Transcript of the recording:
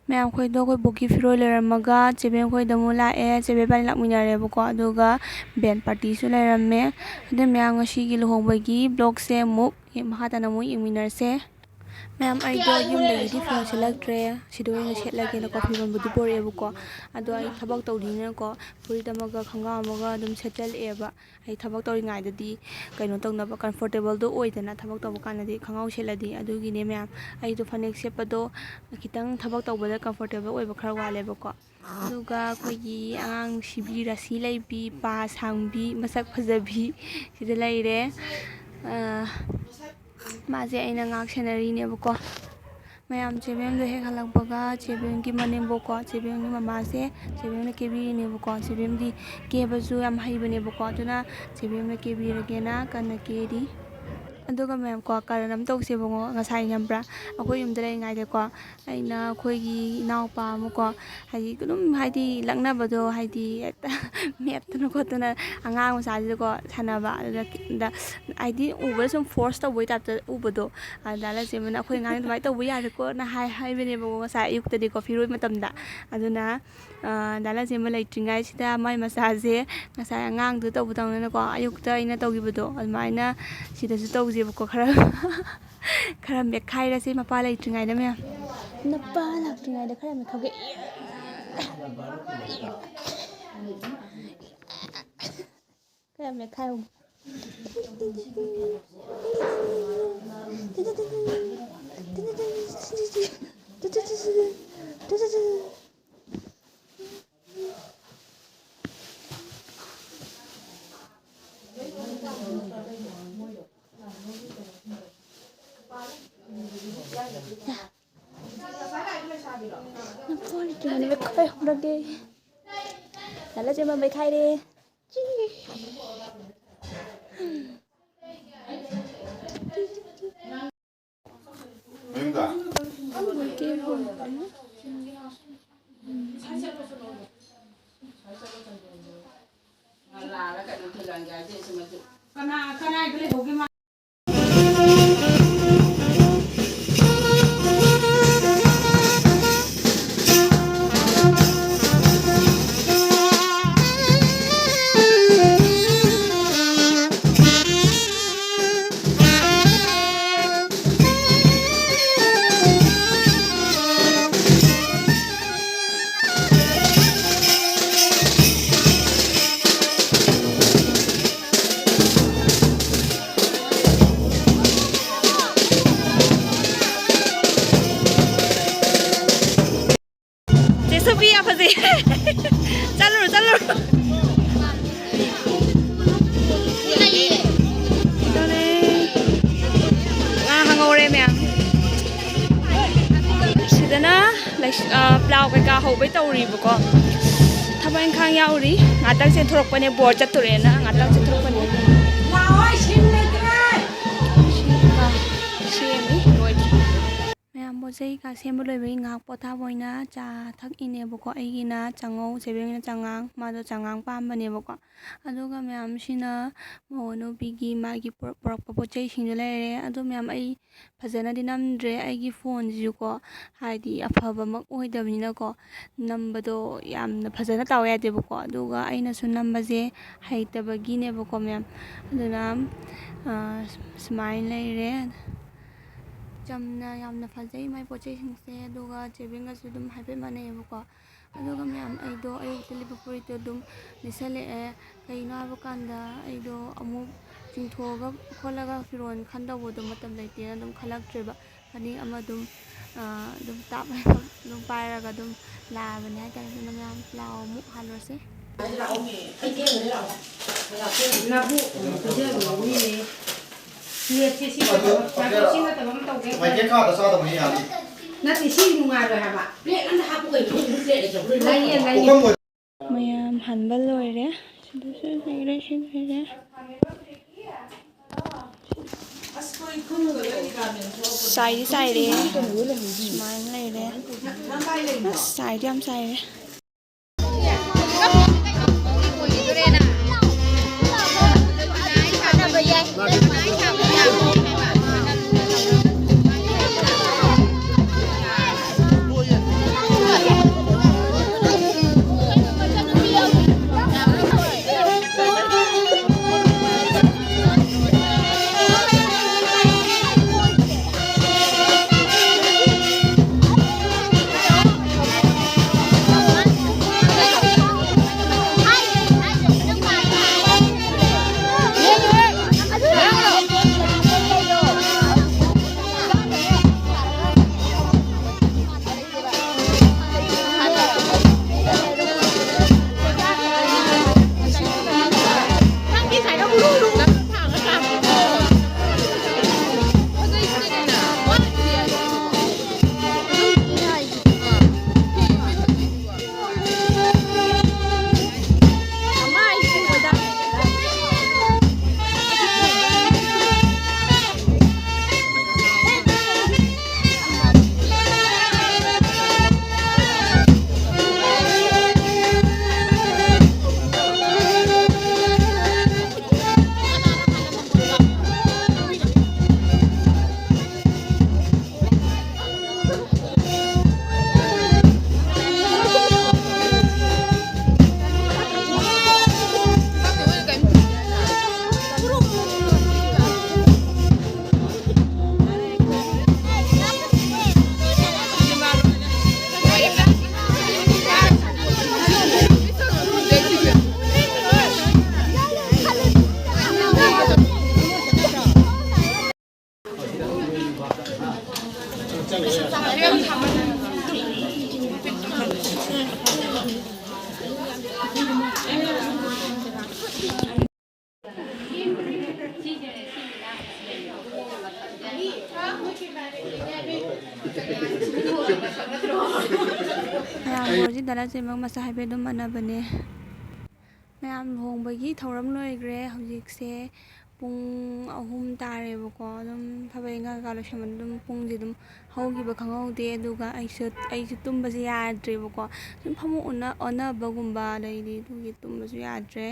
ꯃꯌꯥꯝ ꯈꯣꯏꯗꯣ ꯑꯩꯈꯣꯏ ꯕꯣꯛꯀꯤ ꯐꯤꯔꯣꯜ ꯂꯩꯔꯝꯃꯒ ꯆꯦꯕꯦꯝ ꯈꯣꯏꯗ ꯑꯃꯨꯛ ꯂꯥꯛꯑꯦ ꯆꯦꯕꯦꯝ ꯏꯕꯥꯅꯤ ꯂꯥꯛꯃꯤꯟꯅꯔꯦꯕꯀꯣ ꯑꯗꯨꯒ ꯕꯦꯟ ꯄꯥꯔꯇꯤꯁꯨ ꯂꯩꯔꯝꯃꯦ ꯑꯗꯨ ꯃꯌꯥꯝ ꯉꯁꯤꯒꯤ ꯂꯨꯍꯣꯡꯕꯒꯤ ꯕ꯭ꯂꯣꯛꯁꯦ ꯑꯃꯨꯛ ꯃꯈꯥ ꯇꯥꯅ ꯑꯃꯨꯛ ꯌꯦꯡꯃꯤꯟꯅꯔꯁꯦ ꯃꯌꯥꯝ ꯑꯩꯗꯣ ꯌꯨꯝꯗꯒꯤꯗꯤ ꯐꯤꯔꯣꯜ ꯁꯦꯠꯂꯛꯇ꯭ꯔꯦ ꯁꯤꯗ ꯑꯣꯏꯅ ꯁꯦꯠꯂꯒꯦꯅꯀꯣ ꯐꯤꯔꯣꯜꯕꯨꯗꯤ ꯄꯣꯔꯛꯑꯦꯕꯀꯣ ꯑꯗꯣ ꯑꯩ ꯊꯕꯛ ꯇꯧꯔꯤꯅꯤꯅꯀꯣ ꯐꯨꯔꯤꯠ ꯑꯃꯒ ꯈꯣꯡꯒ꯭ꯔꯥꯎ ꯑꯃꯒ ꯑꯗꯨꯝ ꯁꯦꯠꯆꯜꯂꯛꯑꯦꯕ ꯑꯩ ꯊꯕꯛ ꯇꯧꯔꯤꯉꯩꯗꯗꯤ ꯀꯩꯅꯣ ꯇꯧꯅꯕ ꯀꯝꯐꯣꯔꯇꯦꯕꯜꯗꯣ ꯑꯣꯏꯗꯅ ꯊꯕꯛ ꯇꯧꯕ ꯀꯥꯟꯗꯗꯤ ꯈꯣꯡꯒ꯭ꯔꯥꯎ ꯁꯦꯠꯂꯗꯤ ꯑꯗꯨꯒꯤꯅꯦ ꯃꯌꯥꯝ ꯑꯩꯗꯣ ꯐꯅꯦꯛ ꯁꯦꯠꯄꯗꯣ ꯈꯤꯇꯪ ꯊꯕꯛ ꯇꯧꯕꯗ ꯀꯝꯐꯣꯔꯇꯦꯕꯜ ꯑꯣꯏꯕ ꯈꯔ ꯋꯥꯠꯂꯦꯕꯀꯣ ꯑꯗꯨꯒ ꯑꯩꯈꯣꯏꯒꯤ ꯑꯉꯥꯡ ꯅꯨꯡꯁꯤꯕꯤ ꯔꯥꯁꯤ ꯂꯩꯕꯤ ꯄꯥ ꯁꯥꯡꯕꯤ ꯃꯁꯛ ꯐꯖꯕꯤ ꯁꯤꯗ ꯂꯩꯔꯦ ꯃꯥꯁꯦ ꯑꯩꯅ ꯉꯥꯛ ꯁꯦꯟꯅꯔꯤꯅꯦꯕꯀꯣ ꯃꯌꯥꯝ ꯆꯦꯕꯦꯝꯗꯣ ꯍꯦꯛ ꯍꯜꯂꯛꯄꯒ ꯆꯦꯕꯦꯝꯒꯤ ꯃꯅꯦꯝꯕꯣꯛꯀꯣ ꯆꯦꯕꯦꯝꯒꯤ ꯃꯃꯥꯁꯦ ꯆꯦꯕꯦꯝꯅ ꯀꯦꯕꯤꯔꯤꯅꯦꯕꯀꯣ ꯆꯦꯕꯦꯝꯗꯤ ꯀꯦꯕꯁꯨ ꯌꯥꯝ ꯍꯩꯕꯅꯦꯕꯀꯣ ꯑꯗꯨꯅ ꯆꯦꯕꯦꯝꯅ ꯀꯦꯕꯤꯔꯒꯦꯅ ꯀꯟꯅ ꯀꯦꯔꯤ ꯑꯗꯨꯒ ꯃꯌꯥꯝꯀꯣ ꯀꯔꯟ ꯑꯃ ꯇꯧꯁꯦꯕꯀꯣ ꯉꯁꯥꯏ ꯈꯪꯕ꯭ꯔꯥ ꯑꯩꯈꯣꯏ ꯌꯨꯝꯗ ꯂꯩꯔꯤꯉꯩꯗꯀꯣ ꯑꯩꯅ ꯑꯩꯈꯣꯏꯒꯤ ꯏꯅꯥꯎꯄꯥ ꯑꯃꯀꯣ ꯍꯥꯏꯗꯤ ꯑꯗꯨꯝ ꯍꯥꯏꯗꯤ ꯂꯛꯅꯕꯗꯣ ꯍꯥꯏꯗꯤ ꯍꯦꯛꯇ ꯃꯦꯠꯇꯅ ꯈꯣꯠꯇꯅ ꯑꯉꯥꯡ ꯃꯆꯥꯁꯤꯗꯀꯣ ꯁꯥꯟꯅꯕ ꯑꯗꯨꯗ ꯍꯥꯏꯗꯤ ꯎꯕꯗ ꯁꯨꯝ ꯐꯣꯔꯁ ꯇꯧꯕꯒꯤ ꯇꯥꯏꯞꯇ ꯎꯕꯗꯣ ꯑꯗ ꯂꯆꯦꯕꯅ ꯑꯩꯈꯣꯏ ꯑꯉꯥꯡ ꯑꯗꯨꯃꯥꯏꯅ ꯇꯧꯕ ꯌꯥꯔꯦꯀꯣꯅ ꯍꯥꯏꯕꯅꯦꯕꯀꯣ ꯉꯁꯥꯏ ꯑꯌꯨꯛꯇꯗꯤꯀꯣ ꯐꯤꯔꯣꯏ ꯃꯇꯝꯗ ꯑꯗꯨꯅ ꯗꯥꯂꯆꯦꯝꯕ ꯂꯩꯇ꯭ꯔꯤꯉꯩꯁꯤꯗ ꯃꯥꯏ ꯃꯆꯥꯁꯦ ꯉꯁꯥꯏ ꯑꯉꯥꯡꯗꯨ ꯇꯧꯕꯗꯧꯅꯀꯣ ꯑꯌꯨꯛꯇ ꯑꯩꯅ ꯇꯧꯈꯤꯕꯗꯣ ꯑꯗꯨꯃꯥꯏꯅ ꯁꯤꯗꯁꯨ ꯇꯧꯁꯦꯕꯀꯣ ꯈꯔ ꯃꯦꯠꯈꯥꯏꯔꯁꯦ ꯃꯄꯥ ꯂꯩꯇ꯭ꯔꯤꯉꯩꯗ ꯃꯌꯥꯝ ꯅꯄꯥ ꯂꯥꯛꯇ꯭ꯔꯤꯉꯩꯗ ꯈꯔ ꯃꯦꯠꯈꯥꯎꯒꯦ ꯈꯔ ꯃꯦꯠꯈꯥꯏꯍꯧ ꯃꯦꯠꯈꯥꯏꯍꯧꯔꯒꯦ ꯗꯥꯂꯆꯦꯝꯕ ꯃꯦꯠꯈꯥꯏꯔꯦ ꯄ꯭ꯂꯥꯎ ꯀꯩꯀꯥ ꯍꯧꯕꯩ ꯇꯧꯔꯤꯕꯀꯣ ꯊꯕꯛ ꯏꯪꯈꯥꯡ ꯌꯥꯎꯔꯤ ꯉꯥꯛꯇꯪ ꯆꯦꯟꯊꯣꯔꯛꯄꯅꯦ ꯕꯣꯔ ꯆꯠꯇꯣꯔꯦꯅ ꯉꯥꯛꯇꯪ ꯆꯦꯟꯊꯣꯔꯛꯄꯅꯦ ꯁꯦꯝꯃꯤ ꯂꯣꯏꯗ꯭ꯔꯤ ꯃꯌꯥꯝ ꯄꯣꯠ ꯆꯩ ꯀꯩꯀꯥ ꯁꯦꯝꯕ ꯂꯣꯏꯕꯒꯤ ꯉꯥꯏꯍꯥꯛ ꯄꯣꯊꯥꯕ ꯑꯣꯏꯅ ꯆꯥ ꯊꯛꯏꯅꯦꯕꯀꯣ ꯑꯩꯒꯤꯅ ꯆꯉꯧ ꯆꯦꯕꯦꯝꯒꯤꯅ ꯆꯉꯥꯡ ꯃꯥꯗꯣ ꯆꯉꯥꯡ ꯄꯥꯝꯕꯅꯦꯕꯀꯣ ꯑꯗꯨꯒ ꯃꯌꯥꯝꯁꯤꯅ ꯃꯧꯅꯨꯄꯤꯒꯤ ꯃꯥꯒꯤ ꯄꯨꯔꯛꯄ ꯄꯣꯠ ꯆꯩꯁꯤꯡꯗꯣ ꯂꯩꯔꯦ ꯑꯗꯣ ꯃꯌꯥꯝ ꯑꯩ ꯐꯖꯅꯗꯤ ꯅꯝꯗ꯭ꯔꯦ ꯑꯩꯒꯤ ꯐꯣꯟꯁꯤꯁꯨꯀꯣ ꯍꯥꯏꯗꯤ ꯑꯐꯕꯃꯛ ꯑꯣꯏꯗꯕꯅꯤꯅꯀꯣ ꯅꯝꯕꯗꯣ ꯌꯥꯝꯅ ꯐꯖꯅ ꯇꯧ ꯌꯥꯗꯦꯕꯀꯣ ꯑꯗꯨꯒ ꯑꯩꯅꯁꯨ ꯅꯝꯕꯁꯦ ꯍꯩꯇꯕꯒꯤꯅꯦꯕꯀꯣ ꯃꯌꯥꯝ ꯑꯗꯨꯅ ꯁꯨꯃꯥꯏꯅ ꯂꯩꯔꯦ ꯆꯝꯅ ꯌꯥꯝꯅ ꯐꯖꯩ ꯃꯥꯏ ꯄꯣꯠ ꯆꯩꯁꯤꯡꯁꯦ ꯑꯗꯨꯒ ꯆꯦꯕꯦꯝꯒꯁꯨ ꯑꯗꯨꯝ ꯍꯥꯏꯐꯦꯠ ꯃꯥꯟꯅꯩꯑꯕꯀꯣ ꯑꯗꯨꯒ ꯃꯌꯥꯝ ꯑꯩꯗꯣ ꯑꯌꯨꯛꯇ ꯂꯤꯠꯄ ꯐꯨꯔꯤꯠꯇꯣ ꯑꯗꯨꯝ ꯂꯤꯠꯁꯜꯂꯛꯑꯦ ꯀꯩꯅꯣ ꯍꯥꯏꯕ ꯀꯥꯟꯗ ꯑꯩꯗꯣ ꯑꯃꯨꯛ ꯆꯤꯡꯊꯣꯛꯑꯒ ꯈꯣꯠꯂꯒ ꯐꯤꯔꯣꯜ ꯈꯟꯗꯧꯕꯗꯣ ꯃꯇꯝ ꯂꯩꯇꯦꯅ ꯑꯗꯨꯝ ꯈꯜꯂꯛꯇ꯭ꯔꯦꯕ ꯐꯅꯦꯛ ꯑꯃ ꯑꯗꯨꯝ ꯇꯥꯞ ꯑꯗꯨꯝ ꯄꯥꯏꯔꯒ ꯑꯗꯨꯝ ꯂꯥꯛꯑꯕꯅꯦ ꯍꯥꯏꯇꯥꯔꯦ ꯑꯗꯨꯅ ꯃꯌꯥꯝ ꯂꯥꯛꯑꯣ ꯑꯃꯨꯛ ꯍꯜꯂꯨꯔꯁꯦ ꯃꯌꯥꯝ ꯍꯟꯕ ꯂꯣꯏꯔꯦ ꯁꯤꯗꯁꯨ ꯂꯩꯔꯦ ꯁꯤ ꯂꯩꯔꯦ ꯆꯥꯏꯗꯤ ꯆꯥꯏꯔꯦ ꯁꯨꯃꯥꯏꯅ ꯂꯩꯔꯦ ꯑꯁ ꯆꯥꯏꯗꯤ ꯌꯥꯝ ꯆꯥꯏꯔꯦ ꯃꯌꯥꯝ ꯍꯧꯖꯤꯛ ꯗꯥ ꯂꯟꯆꯦꯟꯕ ꯃꯁꯛ ꯍꯥꯏꯐꯦꯠ ꯑꯗꯨꯝ ꯃꯥꯟꯅꯕꯅꯦ ꯃꯌꯥꯝ ꯂꯨꯍꯣꯡꯕꯒꯤ ꯊꯧꯔꯝ ꯂꯣꯏꯈ꯭ꯔꯦ ꯍꯧꯖꯤꯛꯁꯦ ꯄꯨꯡ 3 ꯇꯥꯔꯦꯕꯀꯣ ꯑꯗꯨꯝ ꯊꯕꯛ ꯏꯟꯈꯥꯡ ꯀꯩꯀꯥ ꯂꯣꯏꯁꯟꯕꯗ ꯑꯗꯨꯝ ꯄꯨꯡꯁꯦ ꯑꯗꯨꯝ ꯍꯧꯈꯤꯕ ꯈꯪꯍꯧꯗꯦ ꯑꯗꯨꯒ ꯑꯩꯁꯨ ꯇꯨꯝꯕꯁꯦ ꯌꯥꯗ꯭ꯔꯦꯕꯀꯣ ꯁꯨꯝ ꯐꯃꯨꯡ ꯑꯣꯟꯅꯕꯒꯨꯝꯕ ꯑꯗꯩꯗꯤ ꯑꯗꯨꯒꯤ ꯇꯨꯝꯕꯁꯨ ꯌꯥꯗ꯭ꯔꯦ